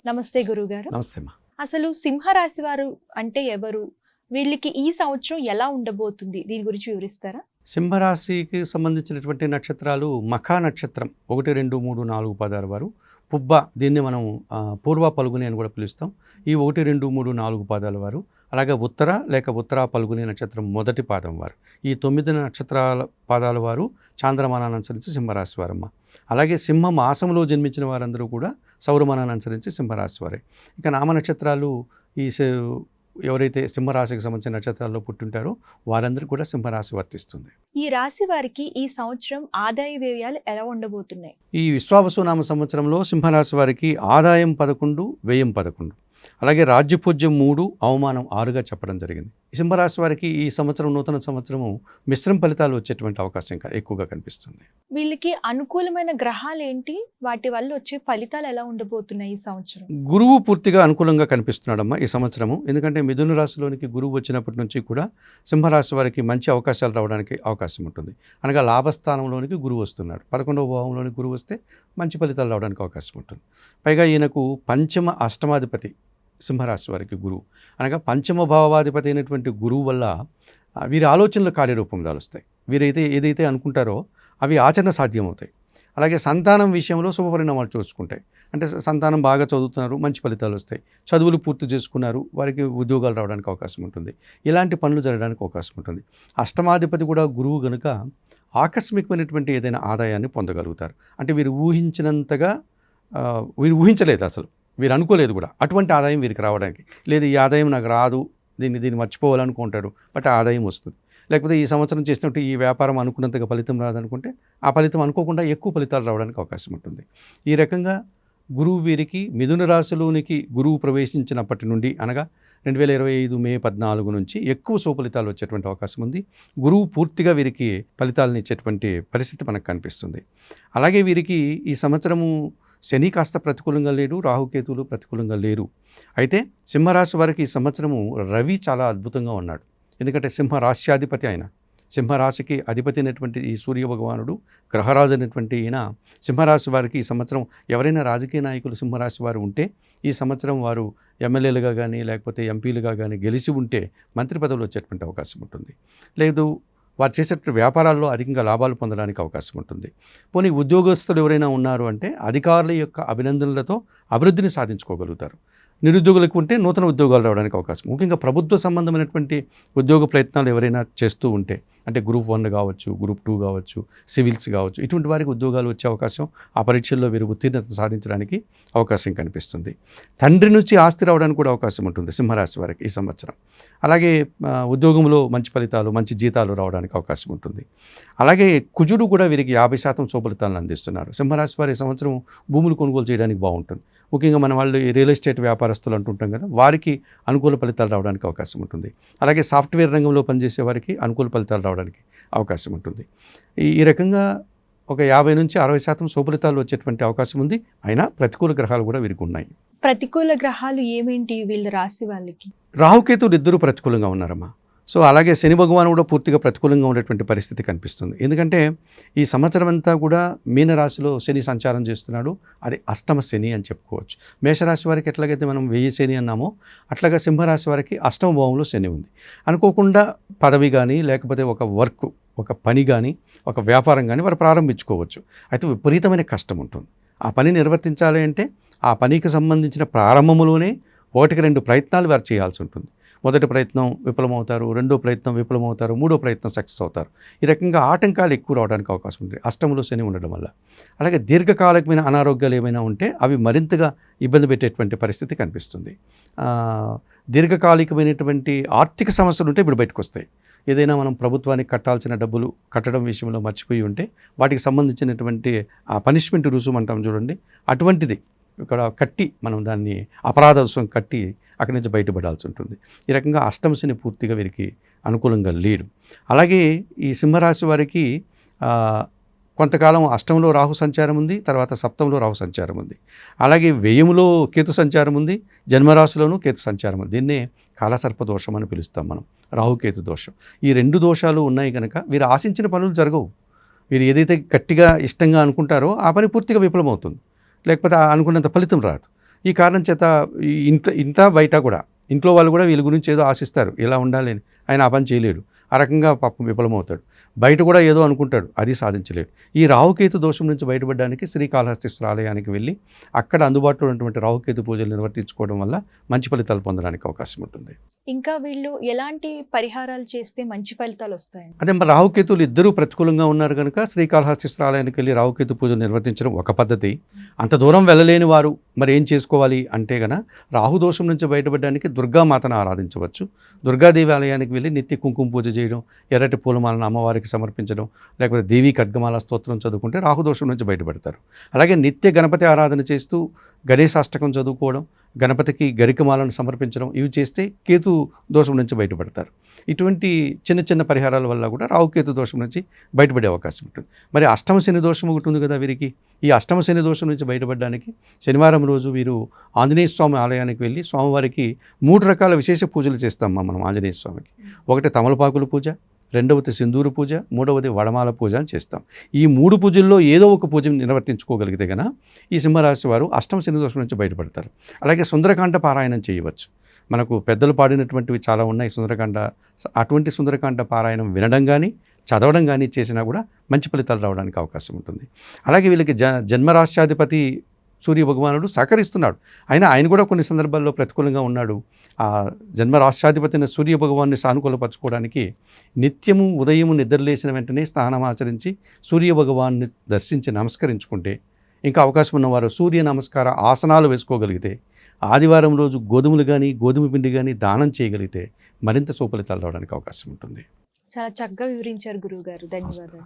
నమస్తే గురుగారు. నమస్తే అమ్మా. అసలు సింహరాశి వారు అంటే ఎవరు? వీళ్ళకి ఈ సంవత్సరం ఎలా ఉండబోతుంది? దీని గురించి వివరిస్తారా? సింహరాశికి సంబంధించినటువంటి నక్షత్రాలు మఖా నక్షత్రం 1, 2, 3, 4 పాదాల వారు, పుబ్బ దీన్ని మనం పూర్వ పలుగుని అని కూడా పిలుస్తాం. ఈ 1, 2, 3, 4 పాదాల వారు, అలాగే ఉత్తర లేక ఉత్తర పలుగుని నక్షత్రం మొదటి పాదం వారు, ఈ 9 నక్షత్రాల పాదాల వారు చాంద్రమానాన్ని అనుసరించి సింహరాశి వారమ్మ. అలాగే సింహ మాసంలో జన్మించిన వారందరూ కూడా సౌరమానాన్ని అనుసరించి సింహరాశి వారే. ఇక నామ నక్షత్రాలు ఈ ఎవరైతే సింహరాశికి సంబంధించిన నక్షత్రాల్లో పుట్టుంటారో వారందరూ కూడా సింహరాశి వర్తిస్తుంది. ఈ రాశి వారికి ఈ సంవత్సరం ఆదాయ వ్యయాలు ఎలా ఉండబోతున్నాయి? ఈ విశ్వావసునామ సంవత్సరంలో సింహరాశి వారికి ఆదాయం 11, వ్యయం 11, అలాగే రాజ్యపూజ్యం 3, అవమానం 6గా చెప్పడం జరిగింది. ఈ సింహరాశి వారికి ఈ సంవత్సరం నూతన సంవత్సరము మిశ్రమ ఫలితాలు వచ్చేటువంటి అవకాశం ఎక్కువగా కనిపిస్తుంది. వీళ్ళకి అనుకూలమైన గ్రహాలు ఏంటి? వాటి వల్ల వచ్చే ఫలితాలు ఎలా ఉండబోతున్నాయి ఈ సంవత్సరం? గురువు పూర్తిగా అనుకూలంగా కనిపిస్తున్నాడమ్మా ఈ సంవత్సరము. ఎందుకంటే మిథున రాశిలోనికి గురువు వచ్చినప్పటి నుంచి కూడా సింహరాశి వారికి మంచి అవకాశాలు రావడానికి అవకాశం ఉంటుంది. అనగా లాభస్థానంలోనికి గురువు వస్తున్నాడు. 11వ భావంలోనికి గురువు వస్తే మంచి ఫలితాలు రావడానికి అవకాశం ఉంటుంది. పైగా ఈయనకు పంచమ అష్టమాధిపతి సింహరాశి వారికి గురువు, అనగా పంచమ భావాధిపతి అయినటువంటి గురువు వల్ల వీరి ఆలోచనలు కార్యరూపం దాలుస్తాయి. వీరైతే ఏదైతే అనుకుంటారో అవి ఆచరణ సాధ్యమవుతాయి. అలాగే సంతానం విషయంలో శుభపరిణామాలు చూసుకుంటాయి. అంటే సంతానం బాగా చదువుతున్నారు, మంచి ఫలితాలు వస్తాయి. చదువులు పూర్తి చేసుకున్నారు, వారికి ఉద్యోగాలు రావడానికి అవకాశం ఉంటుంది. ఇలాంటి పనులు జరగడానికి అవకాశం ఉంటుంది. అష్టమాధిపతి కూడా గురువు కనుక ఆకస్మికమైనటువంటి ఏదైనా ఆదాయాన్ని పొందగలుగుతారు. అంటే వీరు ఊహించినంతగా వీరు ఊహించలేదు, అసలు వీరు అనుకోలేదు కూడా అటువంటి ఆదాయం వీరికి రావడానికి. లేదు ఈ ఆదాయం నాకు రాదు, దీన్ని మర్చిపోవాలనుకుంటాడు, బట్ ఆదాయం వస్తుంది. లేకపోతే ఈ సంవత్సరం చేసినట్టు ఈ వ్యాపారం అనుకున్నంతగా ఫలితం రాదనుకుంటే ఆ ఫలితం అనుకోకుండా ఎక్కువ ఫలితాలు రావడానికి అవకాశం ఉంటుంది. ఈ రకంగా గురువు వీరికి మిథున రాశిలోనికి గురువు ప్రవేశించినప్పటి నుండి, అనగా 2025 మే 14 నుంచి ఎక్కువ సుఫలితాలు వచ్చేటువంటి అవకాశం ఉంది. గురువు పూర్తిగా వీరికి ఫలితాలను ఇచ్చేటువంటి పరిస్థితి మనకు కనిపిస్తుంది. అలాగే వీరికి ఈ సంవత్సరము శని కాస్త ప్రతికూలంగా లేడు, రాహుకేతువులు ప్రతికూలంగా లేరు. అయితే సింహరాశి వారికి ఈ సంవత్సరము రవి చాలా అద్భుతంగా ఉన్నాడు. ఎందుకంటే సింహరాశ్యాధిపతి ఆయన, సింహరాశికి అధిపతి అయినటువంటి ఈ సూర్య భగవానుడు, గ్రహరాజు అయినటువంటి ఈయన సింహరాశి వారికి ఈ సంవత్సరం ఎవరైనా రాజకీయ నాయకులు సింహరాశి వారు ఉంటే ఈ సంవత్సరం వారు ఎమ్మెల్యేలుగా కానీ లేకపోతే ఎంపీలుగా కానీ గెలిచి ఉంటే మంత్రి పదవులు వచ్చేటువంటి అవకాశం ఉంటుంది. లేదు వారు చేసేటువంటి వ్యాపారాల్లో అధికంగా లాభాలు పొందడానికి అవకాశం ఉంటుంది. పోనీ ఉద్యోగస్తులు ఎవరైనా ఉన్నారు అంటే అధికారుల యొక్క అభినందనలతో అభివృద్ధిని సాధించుకోగలుగుతారు. నిరుద్యోగులకు ఉంటే నూతన ఉద్యోగాలు రావడానికి అవకాశం, ముఖ్యంగా ప్రభుత్వ సంబంధమైనటువంటి ఉద్యోగ ప్రయత్నాలు ఎవరైనా చేస్తూ ఉంటే, అంటే గ్రూప్ 1 కావచ్చు, గ్రూప్ 2 కావచ్చు, సివిల్స్ కావచ్చు, ఇటువంటి వారికి ఉద్యోగాలు వచ్చే అవకాశం, ఆ పరీక్షల్లో వీరు ఉత్తీర్ణత సాధించడానికి అవకాశం కనిపిస్తుంది. తండ్రి నుంచి ఆస్తి రావడానికి కూడా అవకాశం ఉంటుంది సింహరాశి వారికి ఈ సంవత్సరం. అలాగే ఉద్యోగంలో మంచి ఫలితాలు, మంచి జీతాలు రావడానికి అవకాశం ఉంటుంది. అలాగే కుజుడు కూడా వీరికి 50% శుభఫలితాలను అందిస్తున్నారు. సింహరాశి వారి ఈ సంవత్సరం భూములు కొనుగోలు చేయడానికి బాగుంటుంది. ముఖ్యంగా మన వాళ్ళు రియల్ ఎస్టేట్ వ్యాపారస్తులు అంటుంటాం కదా, వారికి అనుకూల ఫలితాలు రావడానికి అవకాశం ఉంటుంది. అలాగే సాఫ్ట్వేర్ రంగంలో పనిచేసే వారికి అనుకూల ఫలితాలు రావడానికి అవకాశం ఉంటుంది. ఈ రకంగా ఒక 50 నుంచి 60% శుభఫలితాలు వచ్చేటువంటి అవకాశం ఉంది. అయినా ప్రతికూల గ్రహాలు కూడా వీరికి ఉన్నాయి. ప్రతికూల గ్రహాలు ఏమేంటి వీళ్ళ రాశి వాళ్ళకి? రాహుకేతువులు ఇద్దరు ప్రతికూలంగా ఉన్నారమ్మా. సో అలాగే శని భగవాను కూడా పూర్తిగా ప్రతికూలంగా ఉండేటువంటి పరిస్థితి కనిపిస్తుంది. ఎందుకంటే ఈ సంవత్సరం అంతా కూడా మీనరాశిలో శని సంచారం చేస్తున్నాడు. అది అష్టమ శని అని చెప్పుకోవచ్చు. మేషరాశి వారికి ఎట్లాగైతే మనం 1000 శని అన్నామో అట్లాగా సింహరాశి వారికి అష్టమ భావంలో శని ఉంది. అనుకోకుండా పదవి కానీ లేకపోతే ఒక వర్క్, ఒక పని కానీ, ఒక వ్యాపారం కానీ వారు ప్రారంభించుకోవచ్చు. అయితే విపరీతమైన కష్టం ఉంటుంది. ఆ పని నిర్వర్తించాలి అంటే ఆ పనికి సంబంధించిన ప్రారంభంలోనే 1-2 ప్రయత్నాలు వారు చేయాల్సి ఉంటుంది. మొదటి ప్రయత్నం విఫలమవుతారు, రెండో ప్రయత్నం విఫలమవుతారు, మూడో ప్రయత్నం సక్సెస్ అవుతారు. ఈ రకంగా ఆటంకాలు ఎక్కువ రావడానికి అవకాశం ఉంటుంది అష్టంలో శని ఉండడం వల్ల. అలాగే దీర్ఘకాలికమైన అనారోగ్యాలు ఏమైనా ఉంటే అవి మరింతగా ఇబ్బంది పెట్టేటువంటి పరిస్థితి కనిపిస్తుంది. దీర్ఘకాలికమైనటువంటి ఆర్థిక సమస్యలు ఉంటే ఇప్పుడు బయటకు వస్తాయి. ఏదైనా మనం ప్రభుత్వానికి కట్టాల్సిన డబ్బులు కట్టడం విషయంలో మర్చిపోయి ఉంటే వాటికి సంబంధించినటువంటి ఆ పనిష్మెంట్ రుసుము అంటాం చూడండి, అటువంటిది ఇక్కడ కట్టి మనం దాన్ని అపరాధ రుసుము కట్టి అక్కడి నుంచి బయటపడాల్సి ఉంటుంది. ఈ రకంగా అష్టమ శని పూర్తిగా వీరికి అనుకూలంగా లేడు. అలాగే ఈ సింహరాశి వారికి కొంతకాలం అష్టంలో రాహు సంచారం ఉంది, తర్వాత సప్తంలో రాహు సంచారం ఉంది. అలాగే వ్యయములో కేతు సంచారం ఉంది, జన్మరాశిలోనూ కేతు సంచారం ఉంది. దీన్నే కాలసర్ప దోషం అని పిలుస్తాం మనం, రాహుకేతు దోషం. ఈ 2 దోషాలు ఉన్నాయి కనుక వీరు ఆశించిన పనులు జరగవు. వీరు ఏదైతే గట్టిగా ఇష్టంగా అనుకుంటారో ఆ పని పూర్తిగా విఫలమవుతుంది, లేకపోతే అనుకున్నంత ఫలితం రాదు. ఈ కారణం చేత ఈ ఇంట బయట కూడా ఇంట్లో వాళ్ళు కూడా వీళ్ళ గురించి ఏదో ఆశిస్తారు, ఇలా ఉండాలి అని. ఆయన ఆ పని చేయలేడు, ఆ రకంగా పాపం విఫలమవుతాడు. బయట కూడా ఏదో అనుకుంటాడు, అది సాధించలేడు. ఈ రాహుకేతు దోషం నుంచి బయటపడడానికి శ్రీకాళహస్తీశ్వర ఆలయానికి వెళ్ళి అక్కడ అందుబాటులో ఉన్నటువంటి రాహుకేతు పూజలు నిర్వర్తించుకోవడం వల్ల మంచి ఫలితాలు పొందడానికి అవకాశం ఉంటుంది. ఇంకా వీళ్ళు ఎలాంటి పరిహారాలు చేస్తే మంచి ఫలితాలు వస్తాయి? అదే మరి రాహుకేతువులు ఇద్దరూ ప్రతికూలంగా ఉన్నారు కనుక శ్రీకాళహస్తీశ్వర ఆలయానికి వెళ్ళి రాహుకేతు పూజలు నిర్వర్తించడం ఒక పద్ధతి. అంత దూరం వెళ్ళలేని వారు మరి ఏం చేసుకోవాలి అంటే గన రాహుదోషం నుంచి బయటపడడానికి దుర్గామాతను ఆరాధించవచ్చు. దుర్గాదేవి ఆలయానికి వెళ్ళి నిత్య కుంకుమ పూజ చేయడం, ఎర్రటి పూలమాలను అమ్మవారికి సమర్పించడం, లేకపోతే దేవీ ఖడ్గమాల స్తోత్రం చదువుకుంటే రాహుదోషం నుంచి బయటపడతారు. అలాగే నిత్య గణపతి ఆరాధన చేస్తూ గణేశాష్టకం చదువుకోవడం, గణపతికి గరికమాలను సమర్పించడం, ఇవి చేస్తే కేతు దోషం నుంచి బయటపడతారు. ఇటువంటి చిన్న చిన్న పరిహారాల వల్ల కూడా రాహుకేతు దోషం నుంచి బయటపడే అవకాశం ఉంటుంది. మరి అష్టమ శని దోషం ఒకటి ఉంది కదా వీరికి. ఈ అష్టమ శని దోషం నుంచి బయటపడడానికి శనివారం రోజు వీరు ఆంజనేయ స్వామి ఆలయానికి వెళ్ళి స్వామివారికి 3 రకాల విశేష పూజలు చేస్తాం మనం ఆంజనేయ స్వామికి. ఒకటి తమలపాకుల పూజ, రెండవది సింధూరు పూజ, మూడవది వడమాల పూజ అని చేస్తాం. ఈ 3 పూజల్లో ఏదో ఒక పూజ నిర్వర్తించుకోగలిగితే కనుక ఈ సింహరాశి వారు అష్టమ శని దోషం నుంచి బయటపడతారు. అలాగే సుందరకాండ పారాయణం చేయవచ్చు. మనకు పెద్దలు పాడినటువంటివి చాలా ఉన్నాయి సుందరకాండ. అటువంటి సుందరకాండ పారాయణం వినడం కానీ చదవడం కానీ చేసినా కూడా మంచి ఫలితాలు రావడానికి అవకాశం ఉంటుంది. అలాగే వీళ్ళకి జన్మరాశ్యాధిపతి సూర్య భగవానుడు సహకరిస్తున్నాడు. ఆయన కూడా కొన్ని సందర్భాల్లో ప్రతికూలంగా ఉన్నాడు. ఆ జన్మరాశ్యాధిపతిని సూర్య భగవాన్ని సానుకూలపరచుకోవడానికి నిత్యము ఉదయం నిద్రలేసిన వెంటనే స్నానం ఆచరించి సూర్య భగవాన్ని దర్శించి నమస్కరించుకుంటే, ఇంకా అవకాశం ఉన్నవారు సూర్య నమస్కార ఆసనాలు వేసుకోగలిగితే, ఆదివారం రోజు గోధుమలు కానీ గోధుమ పిండి కానీ దానం చేయగలిగితే మరింత సుఫలితాలు రావడానికి అవకాశం ఉంటుంది. చాలా చక్కగా వివరించారు గురువుగారు. ధన్యవాదాలు.